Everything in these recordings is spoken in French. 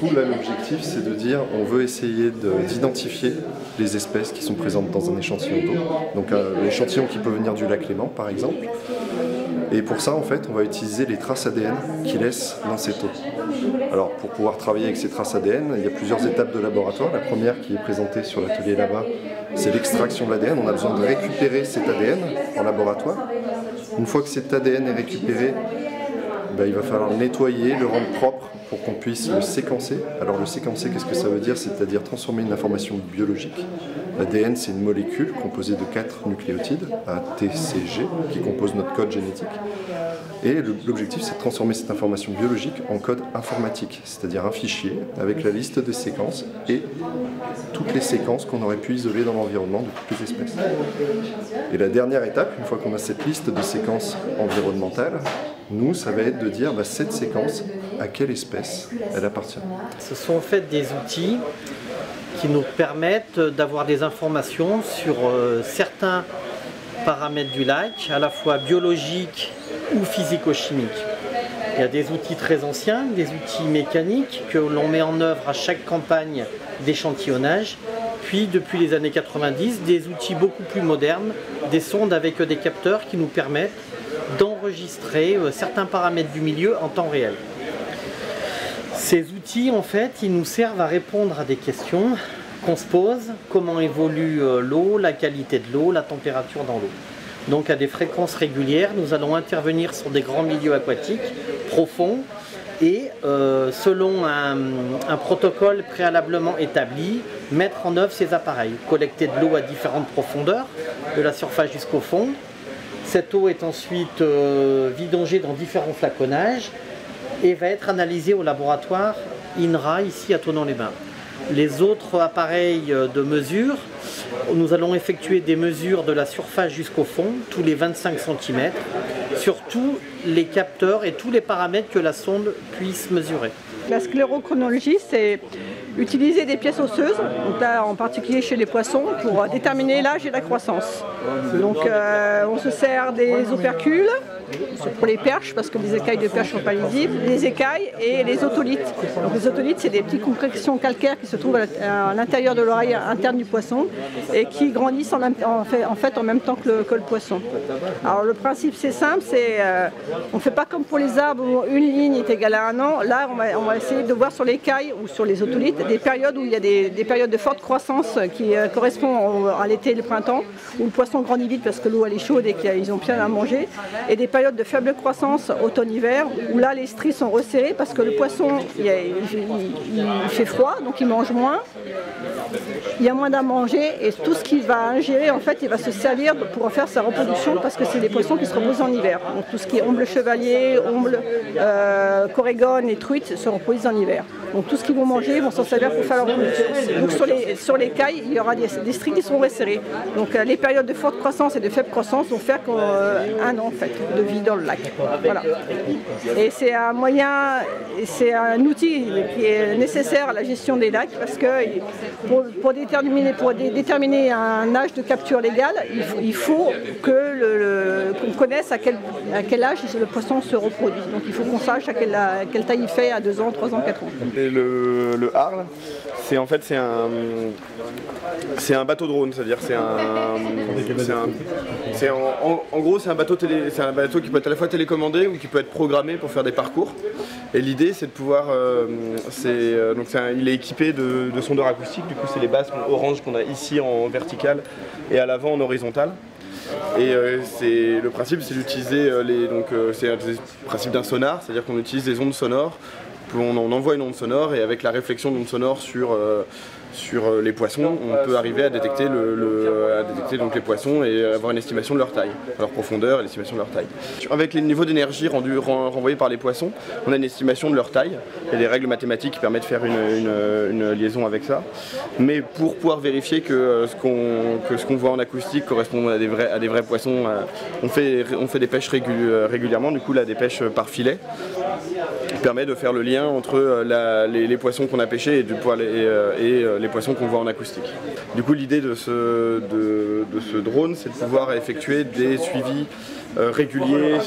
coup, là, l'objectif, c'est de dire on veut essayer d'identifier les espèces qui sont présentes dans un échantillon d'eau. Donc, l'échantillon qui peut venir du lac Léman, par exemple. Et pour ça, en fait, on va utiliser les traces ADN qui laissent dans cette eau. Alors, pour pouvoir travailler avec ces traces ADN, il y a plusieurs étapes de laboratoire. La première qui est présentée sur l'atelier là-bas, c'est l'extraction de l'ADN. On a besoin de récupérer cet ADN en laboratoire. Une fois que cet ADN est récupéré, il va falloir le nettoyer, le rendre propre pour qu'on puisse le séquencer. Alors le séquencer, qu'est-ce que ça veut dire? C'est-à-dire transformer une information biologique. L'ADN, c'est une molécule composée de 4 nucléotides, un TCG, qui compose notre code génétique. Et l'objectif, c'est de transformer cette information biologique en code informatique, c'est-à-dire un fichier avec la liste des séquences et toutes les séquences qu'on aurait pu isoler dans l'environnement de toutes les espèces. Et la dernière étape, une fois qu'on a cette liste de séquences environnementales, nous, ça va être de dire cette séquence, à quelle espèce elle appartient. Ce sont en fait des outils qui nous permettent d'avoir des informations sur certains paramètres du lac, à la fois biologiques ou physico-chimiques. Il y a des outils très anciens, des outils mécaniques que l'on met en œuvre à chaque campagne d'échantillonnage, puis depuis les années 90, des outils beaucoup plus modernes, des sondes avec des capteurs qui nous permettent d'enregistrer certains paramètres du milieu en temps réel. Ces outils, en fait, ils nous servent à répondre à des questions qu'on se pose, comment évolue l'eau, la qualité de l'eau, la température dans l'eau. Donc à des fréquences régulières, nous allons intervenir sur des grands milieux aquatiques profonds et selon un protocole préalablement établi, mettre en œuvre ces appareils, collecter de l'eau à différentes profondeurs, de la surface jusqu'au fond. Cette eau est ensuite vidangée dans différents flaconnages et va être analysée au laboratoire INRA, ici à Thonon-les-Bains. Les autres appareils de mesure, nous allons effectuer des mesures de la surface jusqu'au fond, tous les 25 cm, sur tous les capteurs et tous les paramètres que la sonde puisse mesurer. La sclérochronologie, c'est utiliser des pièces osseuses, donc là en particulier chez les poissons, pour déterminer l'âge et la croissance. Donc on se sert des opercules, pour les perches, parce que les écailles de perche ne sont pas lisibles, les écailles et les otolithes. Donc les otolithes, c'est des petites concrétions calcaires qui se trouvent à l'intérieur de l'oreille interne du poisson et qui grandissent en même temps que le poisson. Alors le principe c'est simple, on ne fait pas comme pour les arbres où une ligne est égale à 1 an. Là on va essayer de voir sur l'écaille ou sur les otolithes des périodes où il y a des périodes de forte croissance qui correspondent à l'été et le printemps, où le poisson grandit vite parce que l'eau elle est chaude et qu'ils ont bien à manger, et des périodes de faible croissance automne-hiver où là les stries sont resserrées parce que le poisson il fait froid donc il mange moins, il y a moins à manger et tout ce qu'il va ingérer en fait il va se servir pour faire sa reproduction parce que c'est des poissons qui se reposent en hiver. Donc tout ce qui est omble chevalier, omble, corégone et truite se reproduisent en hiver. Donc tout ce qu'ils vont manger ils vont s'en servir pour faire leur reproduction. Donc sur les cailles il y aura des stries qui seront resserrées. Donc les périodes de forte croissance et de faible croissance vont faire un an en fait de vie dans le lac. Voilà. Et c'est un moyen, c'est un outil qui est nécessaire à la gestion des lacs parce que pour déterminer un âge de capture légal, il faut qu'on connaisse à quel âge le poisson se reproduit. Donc il faut qu'on sache à quelle taille il fait à 2 ans, 3 ans, 4 ans. Et le Arles, c'est un bateau drone, c'est-à-dire en gros c'est un bateau qui peut être à la fois télécommandé ou qui peut être programmé pour faire des parcours. Et l'idée c'est de pouvoir, il est équipé de sondeurs acoustiques, du coup c'est les bases orange qu'on a ici en vertical et à l'avant en horizontal. Et le principe c'est d'utiliser c'est le principe d'un sonar, c'est-à-dire qu'on utilise des ondes sonores. On envoie une onde sonore et avec la réflexion d'onde sonore sur les poissons, on peut arriver à détecter, donc les poissons et avoir une estimation de leur taille, leur profondeur et l'estimation de leur taille. Avec les niveaux d'énergie renvoyés par les poissons, on a une estimation de leur taille. Il y a des règles mathématiques qui permettent de faire une liaison avec ça. Mais pour pouvoir vérifier que ce qu'on voit en acoustique correspond à des vrais poissons, on fait des pêches régulièrement, du coup là des pêches par filet, qui permet de faire le lien entre les poissons qu'on a pêchés et les poissons qu'on voit en acoustique. Du coup l'idée de ce drone c'est de pouvoir effectuer des suivis régulier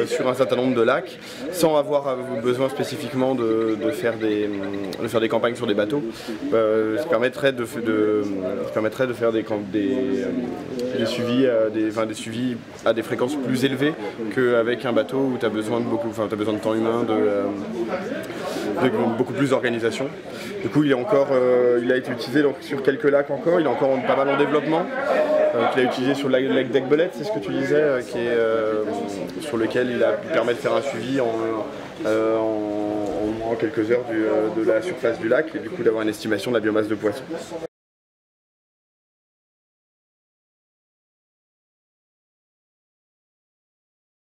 sur un certain nombre de lacs, sans avoir besoin spécifiquement de faire des campagnes sur des bateaux. Ça permettrait de faire des suivis à des fréquences plus élevées qu'avec un bateau où tu as besoin de temps humain, de beaucoup plus d'organisation. Du coup, il a été utilisé donc, sur quelques lacs encore, il est encore pas mal en développement. Il a utilisé sur le lac d'Aigbelette, c'est ce que tu disais, sur lequel il permet de faire un suivi en quelques heures de la surface du lac et du coup d'avoir une estimation de la biomasse de poissons.